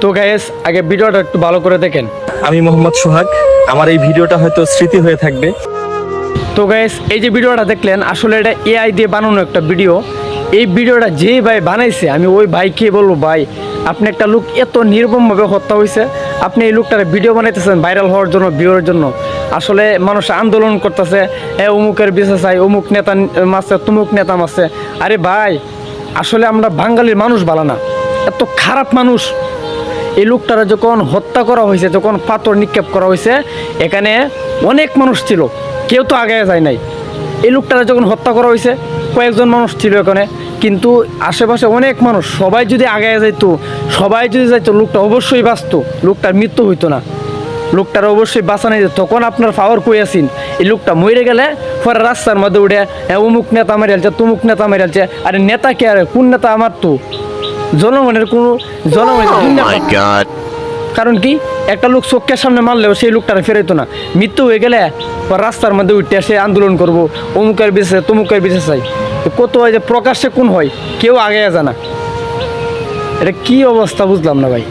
তো গাইস আগে ভিডিওটা একটু ভালো করে দেখেন। আমি মোহাম্মদ সোহাগ। আমার এই ভিডিওটা হয়তো স্মৃতি হয়ে থাকবে। তো গাইস এই যে ভিডিওটা দেখলেন আসলে এটা এআই দিয়ে বানানো একটা ভিডিও। এই ভিডিওটা যেই ভাই বানাইছে আমি ওই ভাইকে বলবো, ভাই আপনি একটা লোক এত নির্মমভাবে হত্যা হয়েছে, আপনি এই লোকটার ভিডিও বানাইতেছেন ভাইরাল হওয়ার জন্য, ভিউর জন্য। আসলে মানুষ আন্দোলন করতেছে, অমুকের বিচার চাই, অমুক নেতা মারছে, তমুক নেতা মারছে। আরে ভাই আসলে আমরা বাঙালির মানুষ ভালো না, এত খারাপ মানুষ। এই লোকটারা যখন হত্যা করা হয়েছে, যখন পাথর নিক্ষেপ করা হয়েছে, এখানে অনেক মানুষ ছিল, কেউ তো আগে যায় নাই। এই লোকটারা যখন হত্যা করা হয়েছে কয়েকজন মানুষ ছিল এখানে, কিন্তু আশেপাশে অনেক মানুষ, সবাই যদি আগে যাইতো, সবাই যদি যাইতো, লোকটা অবশ্যই বাঁচতো, লোকটার মৃত্যু হইতো না, লোকটার অবশ্যই বাঁচানো যেত। তখন আপনার পাওয়ার কই আসিন? এই লোকটা মরে গেলে পরে রাস্তার মধ্যে উঠে অমুক নেতা মেরেলছে, তমুক নেতা মেরেলছে। আরে নেতা কে? আরে কোন নেতা? আমার তো জনগণের কোনো কারণ কি একটা লোক চোখের সামনে মারলেও সেই লোকটারা ফেরাইতো না। মৃত্যু হয়ে গেলে রাস্তার মধ্যে উঠে এসে আন্দোলন করব, অমুকের বিচার তমুকের বিচার চাই। কত হয় যে প্রকাশ্যে কোন হয়, কেউ আগে জানা। এটা কি অবস্থা বুঝলাম না ভাই।